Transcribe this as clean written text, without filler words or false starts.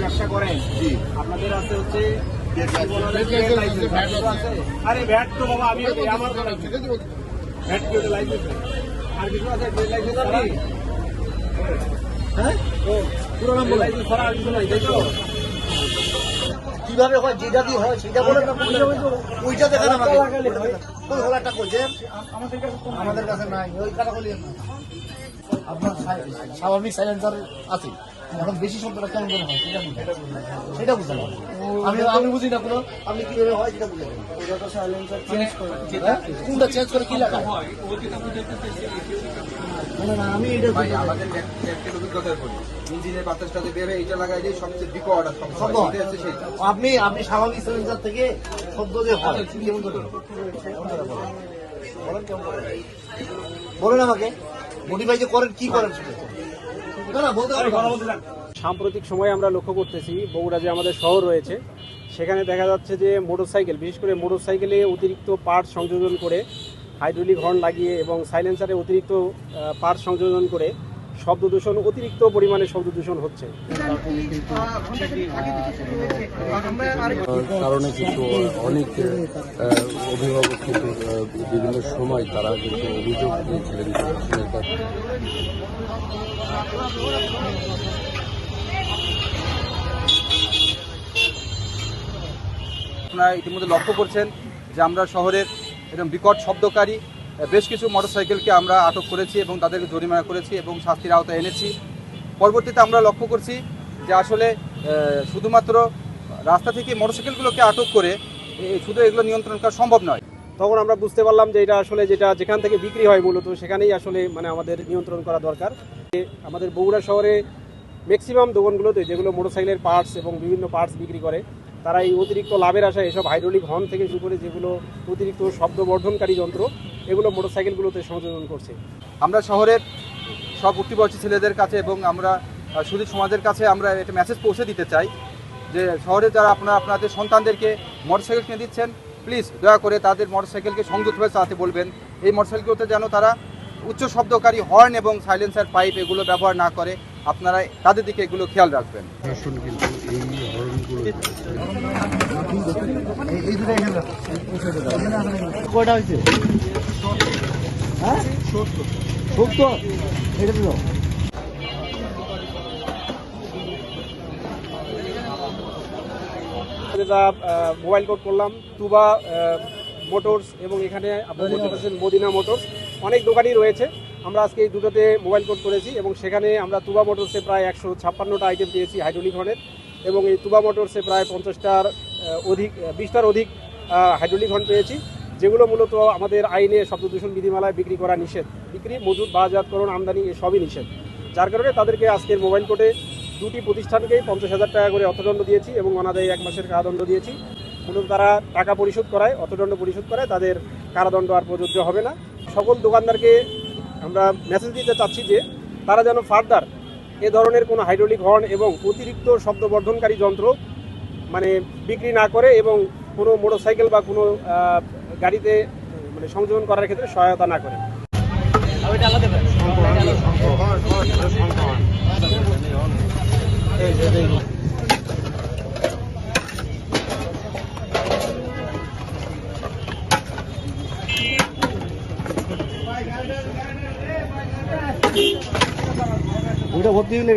ব্যবসা করেন আপনাদের আছে হচ্ছে আরে ভ্যাট তো বাবা আমি আমার ভ্যাট কি লাইসেন্স আর কিছু আছে লাইসেন্স আপনি হ্যাঁ ও পুরো নাম বলে লাইসেন্স ছাড়া আর কিছু নাই তাই তো কিভাবে হয় যেটা দিয়ে হয় সেটা বলে না ওইটা দেখান আমাকে ওই হলাটা করছে আমাদের কাছে নাই ওই কাটা করলি আপনার স্বাভাবিক সাইলেন্সার আছে এখন বেশি শব্দটা কেমন করে হয় সেটা বুঝতে পারবো আমি বুঝি না কোনো আপনি কিভাবে হয় সেটা বুঝে কোনটা চেঞ্জ করে কি লাগায় না আমি এটা আমাদের অভিজ্ঞতার বলি ইঞ্জিনের বাতাসটাতে বের হয়ে এটা লাগাই যে সবচেয়ে বিকট শব্দ আপনি স্বাভাবিক সিলিন্ডার থেকে শব্দ যে হয় কেমন করে বলেন আমাকে মডিফাই যে করেন কি করেন না বলতে পারবেন। সাম্প্রতিক সময়ে আমরা লক্ষ্য করতেছি বগুড়া যে আমাদের শহর রয়েছে সেখানে দেখা যাচ্ছে যে মোটরসাইকেল বিশেষ করে মোটরসাইকেলে অতিরিক্ত পার্টস সংযোজন করে হাইড্রোলিক হর্ন লাগিয়ে এবং সাইলেন্সারে অতিরিক্ত পার্টস সংযোজন করে শব্দ দূষণ অতিরিক্ত পরিমাণে শব্দ দূষণ হচ্ছে কারণে কিন্তু অনেক অভিভাবক কিন্তু বিভিন্ন সময় তারা কিন্তু অভিযোগ দিয়েছিলেন আপনারা ইতিমধ্যে লক্ষ্য করছেন যে আমরা শহরের এরকম বিকট শব্দকারী বেশ কিছু মোটরসাইকেলকে আমরা আটক করেছি এবং তাদেরকে জরিমানা করেছি এবং শাস্তির আওতায় এনেছি। পরবর্তীতে আমরা লক্ষ্য করছি যে আসলে শুধুমাত্র রাস্তা থেকে মোটরসাইকেলগুলোকে আটক করে শুধু এগুলো নিয়ন্ত্রণ করা সম্ভব নয়। তখন আমরা বুঝতে পারলাম যে এটা আসলে যেখান থেকে বিক্রি হয় মূলত সেখানেই আসলে মানে আমাদের নিয়ন্ত্রণ করা দরকার। আমাদের বগুড়া শহরে ম্যাক্সিমাম দোকানগুলোতে যেগুলো মোটরসাইকেলের পার্টস এবং বিভিন্ন পার্টস বিক্রি করে তারা এই অতিরিক্ত লাভের আশায় এসব হাইড্রোলিক হর্ন থেকে শুরু করে যেগুলো অতিরিক্ত শব্দবর্ধনকারী যন্ত্র এগুলো মোটরসাইকেলগুলোতে সংযোজন করছে। আমরা শহরের সব উঠতি ছেলেদের কাছে এবং আমরা সুদী সমাজের কাছে আমরা একটা মেসেজ পৌঁছে দিতে চাই যে শহরে যারা আপনাদের সন্তানদেরকে মোটরসাইকেল কিনে দিচ্ছেন প্লিজ দয়া করে তাদের মোটরসাইকেলকে সংযুক্তভাবে চালাতে বলবেন। এই মোটরসাইকেলগুলোতে যেন তারা উচ্চ শব্দকারী হর্ন এবং সাইলেন্সার পাইপ এগুলো ব্যবহার না করে আপনারা তাদের দিকে এগুলো খেয়াল রাখবেন। কয়টা হয়েছে হ্যাঁ সত্তর এটা দিল মোবাইল কোড করলাম তুবা মোটরস এবং এখানে আপনারা দেখতে পাচ্ছেন মদিনা মোটরস অনেক দোকানই রয়েছে। আমরা আজকে এই দুটোতে মোবাইল কোড করেছি এবং সেখানে আমরা তুবা মোটরসে প্রায় 156টা আইটেম পেয়েছি হাইড্রোলিক হর্নের এবং এই তুবা মোটরসে প্রায় 50টার অধিক 20টার অধিক হাইড্রোলিক হর্ন পেয়েছি যেগুলো মূলত আমাদের আইনে শব্দ দূষণ বিধিমালায় বিক্রি করা নিষেধ। বিক্রি মজুত বাজাতকরণ আমদানি সবই নিষেধ, যার কারণে তাদেরকে আজকের মোবাইল কোডে দুটি প্রতিষ্ঠানকেই 50,000 টাকা করে অর্থদণ্ড দিয়েছি এবং অনাদায়ী 1 মাসের কারাদণ্ড দিয়েছি। মূলত তারা টাকা পরিশোধ করায় অর্থদণ্ড পরিশোধ করায় তাদের কারাদণ্ড আর প্রযোজ্য হবে না। সকল দোকানদারকে আমরা মেসেজ দিতে চাচ্ছি যে তারা যেন ফার্দার এ ধরনের কোনো হাইড্রোলিক হর্ন এবং অতিরিক্ত শব্দবর্ধনকারী যন্ত্র মানে বিক্রি না করে এবং কোনো মোটরসাইকেল বা কোনো গাড়িতে মানে সংযোজন করার ক্ষেত্রে সহায়তা না করে। ওইটা ভর্তি হলে